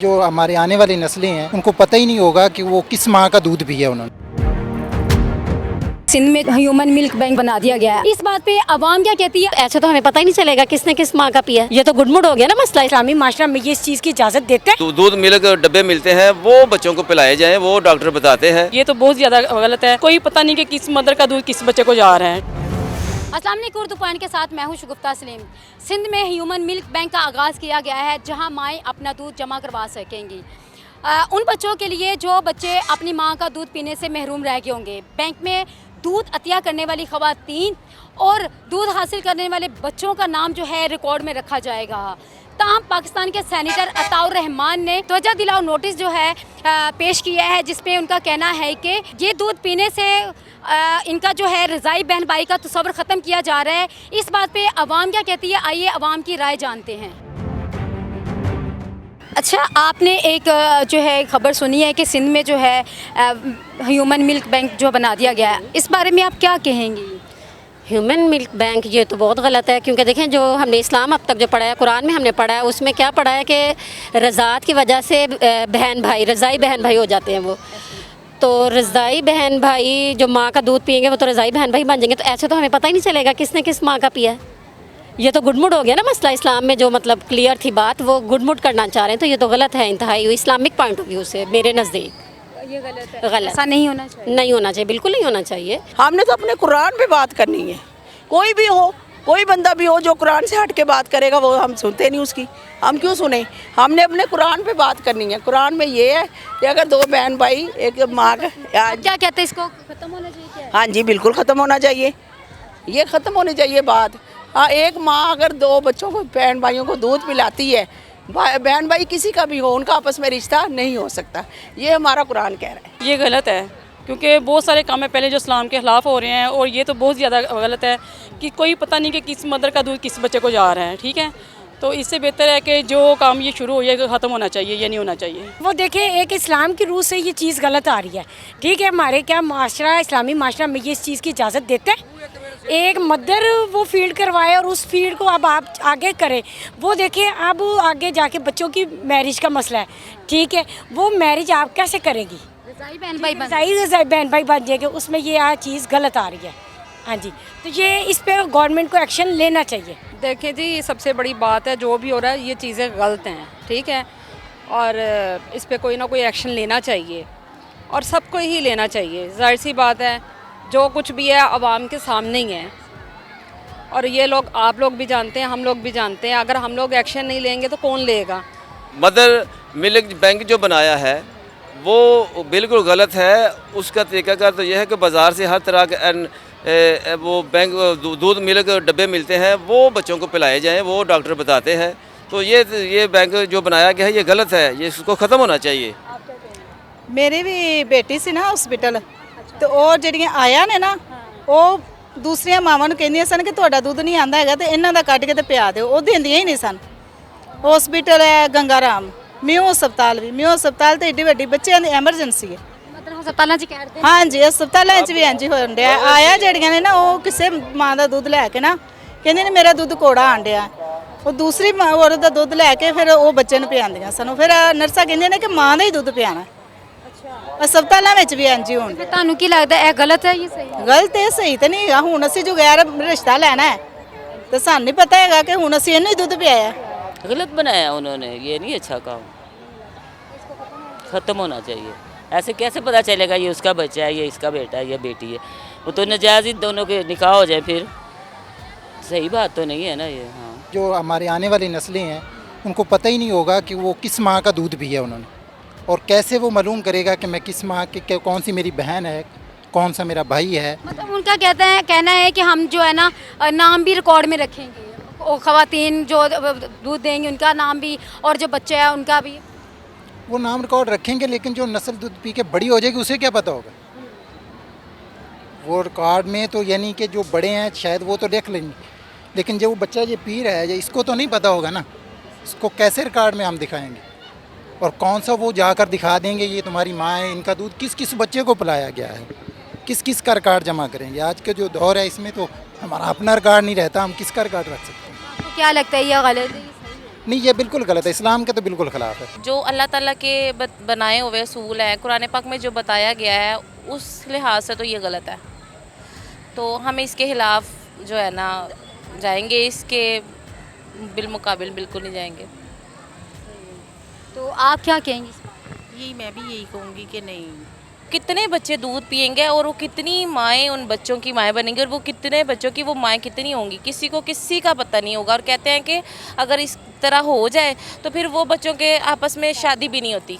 जो हमारे आने वाली नस्लें हैं उनको पता ही नहीं होगा कि वो किस माँ का दूध पिया उन्होंने। सिंध में ह्यूमन मिल्क बैंक बना दिया गया है। इस बात पे आवाम क्या कहती है? ऐसे तो हमें पता ही नहीं चलेगा किसने किस माँ का पिया। ये तो गुडमुड हो गया ना मसला। इस्लामी माशरा में ये इस चीज़ की इजाज़त देते हैं। दूध मिल्क डब्बे मिलते हैं वो बच्चों को पिलाए जाएं, वो डॉक्टर बताते हैं। ये तो बहुत ज़्यादा गलत है। कोई पता नहीं कि किस मदर का दूध किस बच्चे को जा रहा है। अस्सलाम वालेकुम, उर्दू पॉइंट के साथ मैं हूं शुगुफ्ता सलीम। सिंध में ह्यूमन मिल्क बैंक का आगाज़ किया गया है जहां माएँ अपना दूध जमा करवा सकेंगी। उन बच्चों के लिए जो बच्चे अपनी माँ का दूध पीने से महरूम रह गए होंगे। बैंक में दूध अतिया करने वाली ख़वातीन और दूध हासिल करने वाले बच्चों का नाम जो है रिकॉर्ड में रखा जाएगा। ताहम पाकिस्तान के सैनिटर अताउर रहमान ने तवज्जो दिलाओ नोटिस जो है पेश किया है, जिसमें उनका कहना है कि ये दूध पीने से इनका जो है रज़ाई बहन भाई का तस्वर ख़त्म किया जा रहा है। इस बात पे आवाम क्या कहती है, आइए आवाम की राय जानते हैं। अच्छा, आपने एक जो है खबर सुनी है कि सिंध में जो है ह्यूमन मिल्क बैंक जो बना दिया गया है, इस बारे में आप क्या कहेंगी? ह्यूमन मिल्क बैंक ये तो बहुत गलत है, क्योंकि देखें जो हमने इस्लाम अब तक जो पढ़ा है, कुरान में हमने पढ़ा है, उसमें क्या पढ़ा है कि रज़ात की वजह से बहन भाई रज़ाई बहन भाई हो जाते हैं। वो तो रज़ाई बहन भाई जो माँ का दूध पियेंगे वो तो रज़ाई बहन भाई बन जाएंगे। तो ऐसे तो हमें पता ही नहीं चलेगा किसने किस माँ का पिया है। ये तो गुडमुड हो गया ना मसला। इस्लाम में जो मतलब क्लियर थी बात, वो गुडमुड करना चाह रहे हैं। तो ये तो गलत है इंतहाई इस्लामिक पॉइंट ऑफ व्यू से मेरे नज़दीक। ये गलत है, गलत ऐसा नहीं होना चाहिए। नहीं होना चाहिए, बिल्कुल नहीं होना चाहिए। हमने तो अपने कुरान पे बात करनी है। कोई भी हो, कोई बंदा भी हो जो कुरान से हट के बात करेगा वो हम सुनते नहीं उसकी। हम क्यों सुने? हमने अपने कुरान पे बात करनी है। कुरान में ये है कि अगर दो बहन भाई एक माँ का क्या कहते हैं, इसको ख़त्म होना चाहिए क्या? हाँ जी, बिल्कुल ख़त्म होना चाहिए। ये ख़त्म होनी चाहिए बात। हाँ, एक माँ अगर दो बच्चों को बहन भाइयों को दूध पिलाती है, बहन भाई किसी का भी हो, उनका आपस में रिश्ता नहीं हो सकता। ये हमारा कुरान कह रहा है। ये गलत है क्योंकि बहुत सारे काम है पहले जो इस्लाम के ख़िलाफ़ हो रहे हैं, और ये तो बहुत ज़्यादा गलत है कि कोई पता नहीं कि किस मदर का दूध किस बच्चे को जा रहा है। ठीक है, तो इससे बेहतर है कि जो काम ये शुरू हो जाए ख़त्म होना चाहिए, ये नहीं होना चाहिए। वो देखें, एक इस्लाम की रूह से ये चीज़ गलत आ रही है। ठीक है, हमारे क्या माशरा, इस्लामी माशरा में ये इस चीज़ की इजाज़त देते हैं। एक मदर वो फील्ड करवाए और उस फील्ड को अब आप आगे करें। वो देखें, अब आगे जाके बच्चों की मैरिज का मसला है। ठीक है, वो मैरिज आप कैसे करेंगी? रज़ाई बहन भाई रज़ाई बहन भाई बन जाएंगे, उसमें ये चीज़ गलत आ रही है। हाँ जी, तो ये इस पर गवर्नमेंट को एक्शन लेना चाहिए। देखिए जी, ये सबसे बड़ी बात है, जो भी हो रहा है ये चीज़ें गलत हैं। ठीक है, और इस पे कोई ना कोई एक्शन लेना चाहिए और सबको ही लेना चाहिए। जाहिर सी बात है, जो कुछ भी है आवाम के सामने ही है, और ये लोग, आप लोग भी जानते हैं, हम लोग भी जानते हैं। अगर हम लोग एक्शन नहीं लेंगे तो कौन लेगा? मदर मिल्क बैंक जो बनाया है वो बिल्कुल गलत है। उसका तरीकाकार तो यह है कि बाज़ार से हर तरह के वो बैंक दूध मिल्क डब्बे मिलते हैं, वो बच्चों को पिलाए जाएं, वो डॉक्टर बताते हैं। तो ये बैंक जो बनाया गया है ये गलत है, ये इसको ख़त्म होना चाहिए। मेरी भी बेटी सी ना हॉस्पिटल, तो ਉਹ ਜਿਹੜੀਆਂ ਆਇਆ ਨੇ ਨਾ, ਉਹ ਦੂਸਰੀਆਂ ਮਾਵਾਂ ਨੂੰ ਕਹਿੰਦੀਆਂ ਸਨ ਕਿ ਤੁਹਾਡਾ ਦੁੱਧ ਨਹੀਂ ਆਂਦਾ ਹੈਗਾ ਤੇ ਇਹਨਾਂ ਦਾ ਕੱਢ ਕੇ ਤੇ ਪਿਆ ਦਿਓ। ਉਹ ਦਿੰਦੀਆਂ ਹੀ ਨਹੀਂ ਸਨ। ਹਸਪੀਟਲ ਹੈ ਗੰਗਾ ਰਾਮ, ਮਿਓ ਹਸਪਤਾਲ ਵੀ, ਮਿਓ ਹਸਪਤਾਲ ਤੇ ਏਡੀ ਵੱਡੀ ਬੱਚਿਆਂ ਦੀ ਐਮਰਜੈਂਸੀ ਹੈ। मतलब ਹਸਪਤਾਲਾਂ 'ਚ ਕਹਿ ਰਹੇ ਹਾਂਜੀ, ਹਸਪਤਾਲਾਂ 'ਚ ਵੀ ਇੰਝ ਹੀ ਹੋਣ ਡਿਆ। ਆਇਆ ਜਿਹੜੀਆਂ ਨੇ ਨਾ, ਉਹ ਕਿਸੇ ਮਾਂ ਦਾ ਦੁੱਧ ਲੈ ਕੇ ਨਾ ਕਹਿੰਦੀ ਨੇ ਮੇਰਾ ਦੁੱਧ ਕੋੜਾ ਆਣ ਡਿਆ। ਉਹ ਦੂਸਰੀ ਔਰਤ ਦਾ ਦੁੱਧ ਲੈ ਕੇ ਫਿਰ ਉਹ ਬੱਚੇ ਨੂੰ ਪਿਆਉਂਦੀਆਂ ਸਨ। ਫਿਰ ਨਰਸਾਂ ਕਹਿੰਦੀਆਂ ਨੇ ਕਿ ਮਾਂ ਦਾ ਹੀ ਦੁੱਧ ਪਿਆਣਾ। ਹਸਪਤਾਲਾਂ ਵਿੱਚ ਵੀ ਇੰਝ ਹੀ ਹੋਣ ਡਿਆ। ਤੁਹਾਨੂੰ ਕੀ ਲੱਗਦਾ ਇਹ ਗਲਤ ਹੈ ਜਾਂ ਸਹੀ? ਗਲਤ ਹੈ, ਸਹੀ ਤਾਂ ਨਹੀਂ ਹੈਗਾ। ਹੁਣ ਅਸੀਂ ਜੋ ਗੈਰ ਰਿਸ਼ਤਾ ਲੈਣਾ ਹੈ ਤੇ ਸਾਨੂੰ ਨਹੀਂ ਪਤਾ ਹੈਗਾ ਕਿ ਹੁਣ ਅਸੀਂ ਇਹਨੂੰ ਹੀ ਦੁੱਧ ਪਿਆਇਆ। गलत बनाया उन्होंने, ये नहीं अच्छा काम। ख़त्म होना चाहिए। ऐसे कैसे पता चलेगा ये उसका बच्चा है, ये इसका बेटा है, ये बेटी है? वो तो नाजायज़ ही दोनों के निकाह हो जाए, फिर सही बात तो नहीं है ना ये। हाँ, जो हमारे आने वाली नस्लें हैं उनको पता ही नहीं होगा कि वो किस माँ का दूध पिया उन्होंने, और कैसे वो मालूम करेगा कि मैं किस माँ की, कौन सी मेरी बहन है, कौन सा मेरा भाई है। मतलब उनका कहना है कि हम जो है ना नाम भी रिकॉर्ड में रखेंगे, और ख़वातीन जो दूध देंगी उनका नाम भी, और जो बच्चा है उनका भी। वो नाम रिकॉर्ड रखेंगे, लेकिन जो नस्ल दूध पी के बड़ी हो जाएगी उसे क्या पता होगा? वो रिकॉर्ड में तो यानी कि जो बड़े हैं शायद वो तो देख लेंगे, लेकिन जो वो बच्चा ये पी रहा है इसको तो नहीं पता होगा ना। इसको कैसे रिकॉर्ड में हम दिखाएंगे, और कौन सा वो जाकर दिखा देंगे ये तुम्हारी माँ है, इनका दूध किस किस बच्चे को पिलाया गया है, किस किस का रिकॉर्ड जमा करेंगे? आज के जो दौर है इसमें तो हमारा अपना रिकॉर्ड नहीं रहता, हम किसका रिकॉर्ड रख सकते हैं? आपको क्या लगता है ये गलत है? नहीं, ये बिल्कुल गलत है, इस्लाम के तो बिल्कुल ख़िलाफ़ है। जो अल्लाह ताला के बनाए हुए असूल हैं, कुरान पाक में जो बताया गया है उस लिहाज से तो ये गलत है। तो हम इसके ख़िलाफ़ जो है ना जाएंगे, इसके बिलमुकाबिल बिल्कुल नहीं जाएंगे। तो आप क्या कहेंगी इस पर? यही मैं भी यही कहूँगी कि नहीं, कितने बच्चे दूध पिएंगे और वो कितनी माएँ उन बच्चों की माएँ बनेंगी, और वो कितने बच्चों की वो माएँ कितनी होंगी, किसी का पता नहीं होगा। और कहते हैं कि अगर इस तरह हो जाए तो फिर वो बच्चों के आपस में शादी भी नहीं होती।